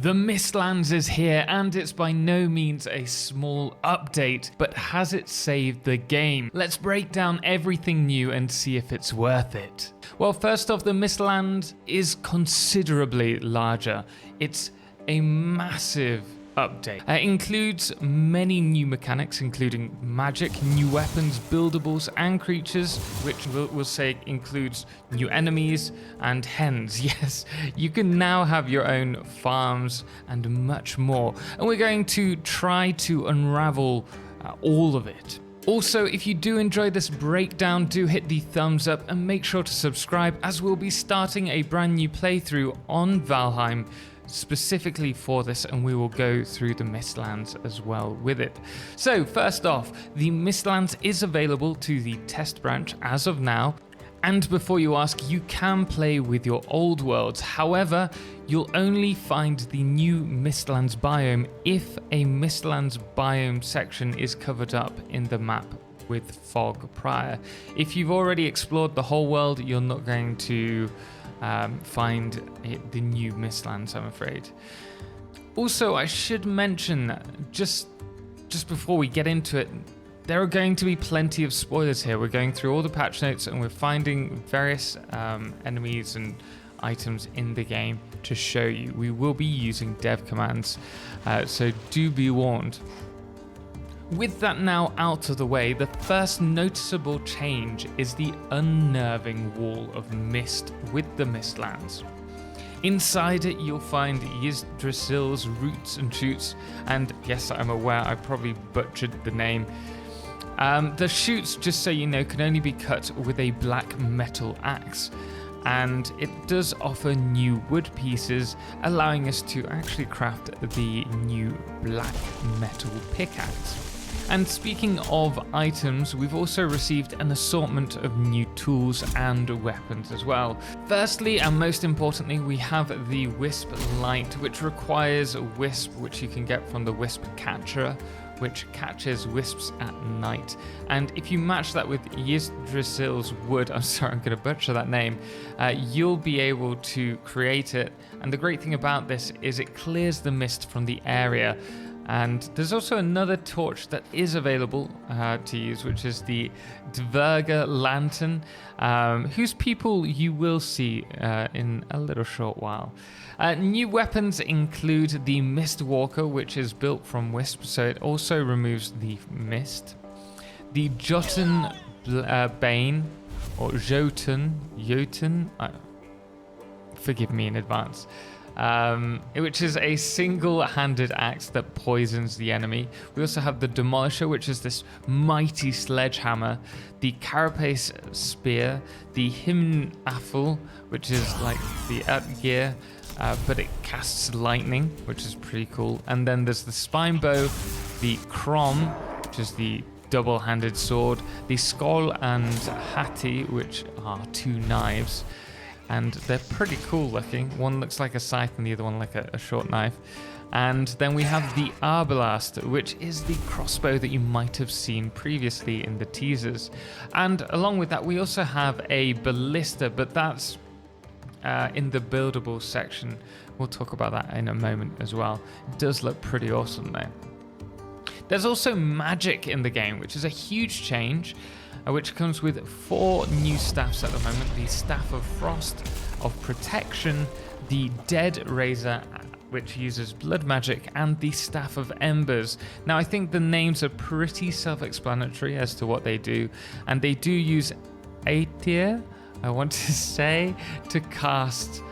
The Mistlands is here, and it's by no means a small update, but has it saved the game? Let's break down everything new and see if it's worth it. Well, first off, the Mistland is considerably larger. It's a massive update. It includes many new mechanics, including magic, new weapons, buildables, and creatures, which we'll say includes new enemies and hens. Yes, you can now have your own farms and much more. And we're going to try to unravel all of it. Also, if you do enjoy this breakdown, do hit the thumbs up and make sure to subscribe, as we'll be starting a brand new playthrough on Valheim specifically for this, and we will go through the Mistlands as well with it. So first off, the Mistlands is available to the test branch as of now, and before you ask, you can play with your old worlds. However, you'll only find the new Mistlands biome if a Mistlands biome section is covered up in the map with fog prior. If you've already explored the whole world, you're not going to find the new Mistlands, I'm afraid. Also, I should mention, just before we get into it, there are going to be plenty of spoilers here. We're going through all the patch notes and we're finding various enemies and items in the game to show you. We will be using dev commands, so do be warned. With that now out of the way, the first noticeable change is the unnerving wall of mist with the Mistlands. Inside it, you'll find Yggdrasil's roots and shoots, and yes, I'm aware I probably butchered the name. The shoots, just so you know, can only be cut with a black metal axe, and it does offer new wood pieces, allowing us to actually craft the new black metal pickaxe. And speaking of items, we've also received an assortment of new tools and weapons as well. Firstly, and most importantly, we have the Wisp Light, which requires a wisp, which you can get from the Wisp Catcher, which catches wisps at night. And if you match that with Yggdrasil's wood, I'm sorry, I'm going to butcher that name, you'll be able to create it. And the great thing about this is it clears the mist from the area. And there's also another torch that is available to use, which is the Dverga Lantern, whose people you will see in a little short while. New weapons include the Mist Walker, which is built from wisp, so it also removes the mist. The Jotun Bane, or Jotun, forgive me in advance. Which is a single-handed axe that poisons the enemy. We also have the Demolisher, which is this mighty sledgehammer, the Carapace Spear, the Himnafel, which is like the Atgear, but it casts lightning, which is pretty cool. And then there's the Spine Bow, the Crom, which is the double-handed sword, the Skoll and Hati, which are two knives. And they're pretty cool looking. One looks like a scythe and the other one like a short knife. And then we have the Arbalast, which is the crossbow that you might have seen previously in the teasers. And along with that, we also have a ballista, but that's in the Buildables section. We'll talk about that in a moment as well. It does look pretty awesome though. There's also magic in the game, which is a huge change, which comes with 4 new staffs at the moment. The Staff of Frost, of Protection, the Dead Razor, which uses blood magic, and the Staff of Embers. Now, I think the names are pretty self-explanatory as to what they do, and they do use Aether, I want to say, to cast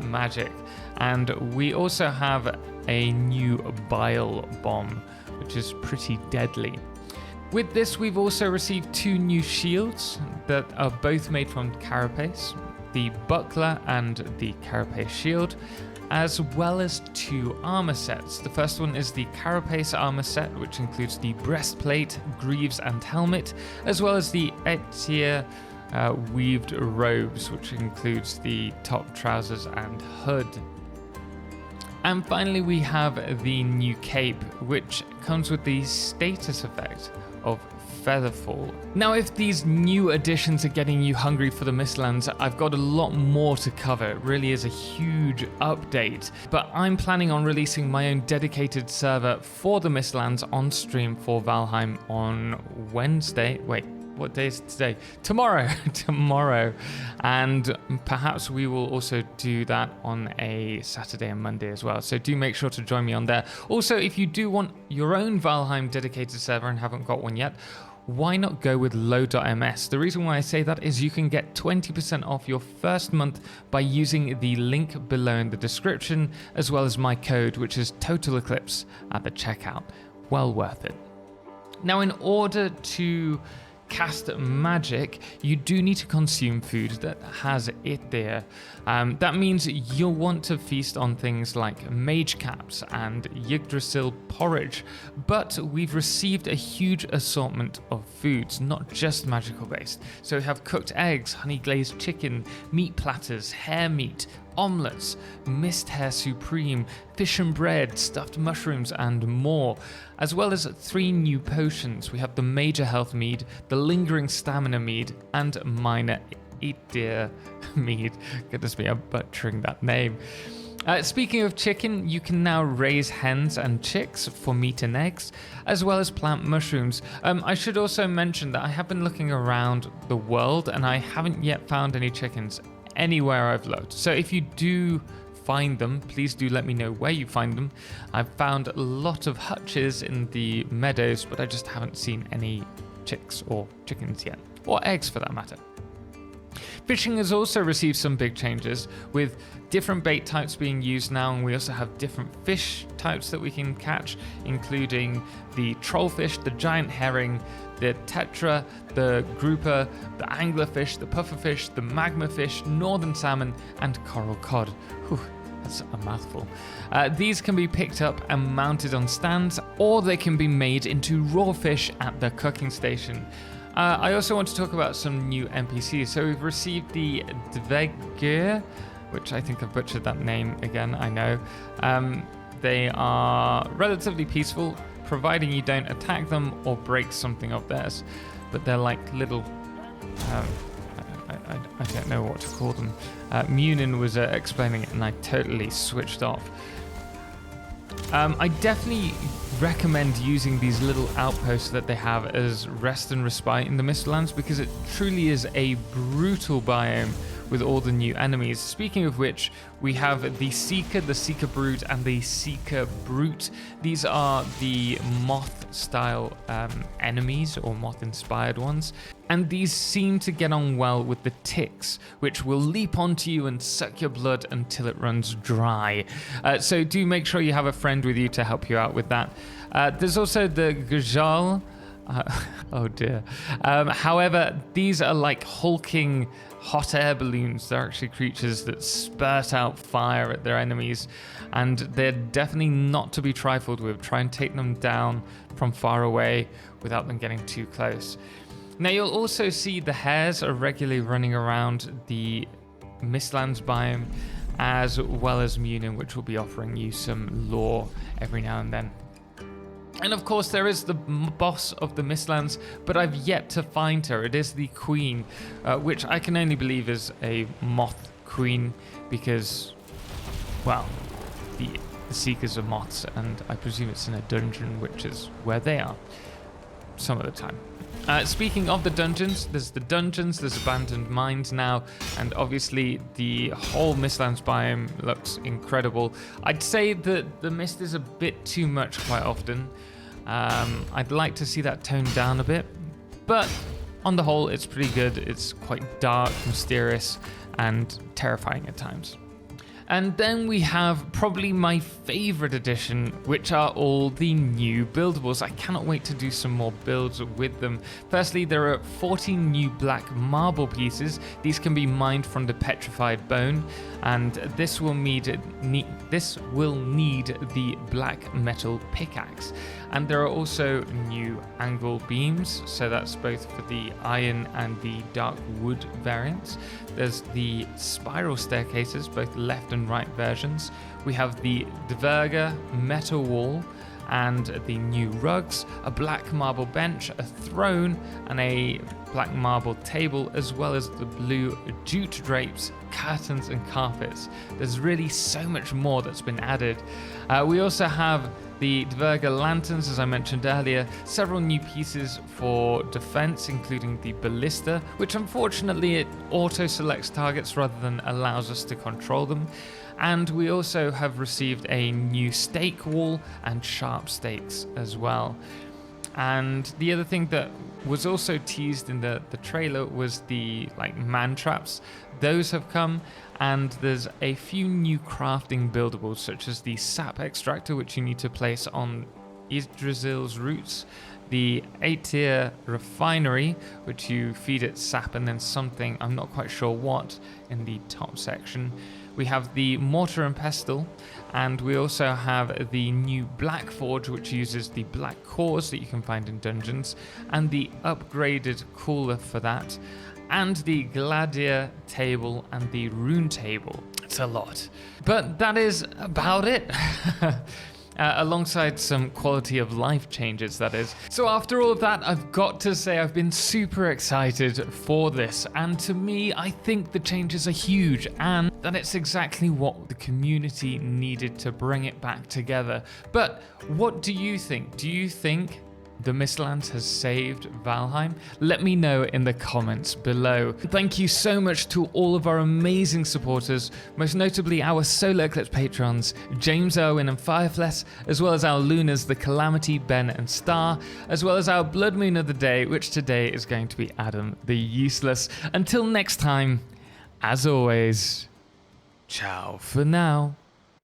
magic. And we also have a new Bile Bomb, which is pretty deadly. With this, we've also received 2 new shields that are both made from Carapace, the Buckler and the Carapace Shield, as well as 2 armor sets. The first one is the Carapace armor set, which includes the breastplate, greaves, and helmet, as well as the Aether weaved robes, which includes the top trousers and hood. And finally, we have the new cape, which comes with the status effect of Featherfall. Now, if these new additions are getting you hungry for the Mistlands, I've got a lot more to cover. It really is a huge update, but I'm planning on releasing my own dedicated server for the Mistlands on stream for Valheim on Wednesday. Wait, what day is it today? Tomorrow. And perhaps we will also do that on a Saturday and Monday as well. So do make sure to join me on there. Also, if you do want your own Valheim dedicated server and haven't got one yet, why not go with low.ms? The reason why I say that is you can get 20% off your first month by using the link below in the description, as well as my code, which is TotalXclipse at the checkout. Well worth it. Now, in order to cast magic, you do need to consume food that has it there. That means you'll want to feast on things like mage caps and Yggdrasil porridge, but we've received a huge assortment of foods, not just magical based. So we have cooked eggs, honey glazed chicken, meat platters, hare meat, omelets, mist hare supreme, fish and bread, stuffed mushrooms, and more, as well as 3 new potions. We have the major health mead, the lingering stamina mead, and minor Idir mead. Goodness me, I'm butchering that name. Speaking of chicken, you can now raise hens and chicks for meat and eggs, as well as plant mushrooms. I should also mention that I have been looking around the world and I haven't yet found any chickens anywhere I've looked. So if you do find them, please do let me know where you find them. I've found a lot of hutches in the meadows, but I just haven't seen any chicks or chickens yet, or eggs for that matter. Fishing has also received some big changes, with different bait types being used now, and we also have different fish types that we can catch, including the trollfish, the giant herring, the tetra, the grouper, the anglerfish, the pufferfish, the magma fish, northern salmon, and coral cod. Whew, that's a mouthful. These can be picked up and mounted on stands, or they can be made into raw fish at the cooking station. I also want to talk about some new NPCs. So we've received the Dvegir, which I think I've butchered that name again, I know. They are relatively peaceful, providing you don't attack them or break something of theirs. But they're like little, I don't know what to call them. Munin was explaining it and I totally switched off. I definitely recommend using these little outposts that they have as rest and respite in the Mistlands, because it truly is a brutal biome with all the new enemies. Speaking of which, we have the Seeker Brood, and the Seeker Brute. These are the moth-style enemies, or moth-inspired ones. And these seem to get on well with the ticks, which will leap onto you and suck your blood until it runs dry. So do make sure you have a friend with you to help you out with that. There's also the Gajal. Oh dear. However, these are like hulking hot air balloons. They're actually creatures that spurt out fire at their enemies, and they're definitely not to be trifled with. Try and take them down from far away without them getting too close. Now, you'll also see the hares are regularly running around the Mistlands biome, as well as Munin, which will be offering you some lore every now and then. And of course, there is the boss of the Mistlands, but I've yet to find her. It is the Queen, which I can only believe is a moth queen, because, well, the Seekers are moths, and I presume it's in a dungeon, which is where they are some of the time. Speaking of the dungeons, there's abandoned mines now, and obviously the whole Mistlands biome looks incredible. I'd say that the mist is a bit too much quite often. I'd like to see that toned down a bit, but on the whole, it's pretty good. It's quite dark, mysterious, and terrifying at times. And then we have probably my favorite addition, which are all the new buildables. I cannot wait to do some more builds with them. Firstly, there are 14 new black marble pieces. These can be mined from the petrified bone, and this will need the black metal pickaxe. And there are also new angle beams, so that's both for the iron and the dark wood variants. There's the spiral staircases, both left and right versions. We have the Dverga metal wall, and the new rugs, a black marble bench, a throne, and a black marble table, as well as the blue jute drapes, curtains, and carpets. There's really so much more that's been added. We also have the Dverga lanterns, as I mentioned earlier, several new pieces for defense, including the ballista, which unfortunately it auto-selects targets rather than allows us to control them. And we also have received a new stake wall and sharp stakes as well. And the other thing that was also teased in the trailer was the man traps. Those have come, and there's a few new crafting buildables, such as the sap extractor, which you need to place on Yggdrasil's roots, the 8-tier refinery, which you feed it sap and then something, I'm not quite sure what, in the top section. We have the mortar and pestle, and we also have the new black forge, which uses the black cores that you can find in dungeons, and the upgraded cooler for that, and the gladiator table and the rune table. It's a lot, but that is about it. Alongside some quality of life changes, that is. So after all of that, I've got to say I've been super excited for this, and to me, I think the changes are huge and that it's exactly what the community needed to bring it back together. But what do you think? Do you think the Mistlands has saved Valheim? Let me know in the comments below. Thank you so much to all of our amazing supporters, most notably our SolarXclipse patrons, James Owen and Firefless, as well as our Lunas, the Calamity, Ben and Star, as well as our Blood Moon of the day, which today is going to be Adam the Useless. Until next time, as always, ciao for now.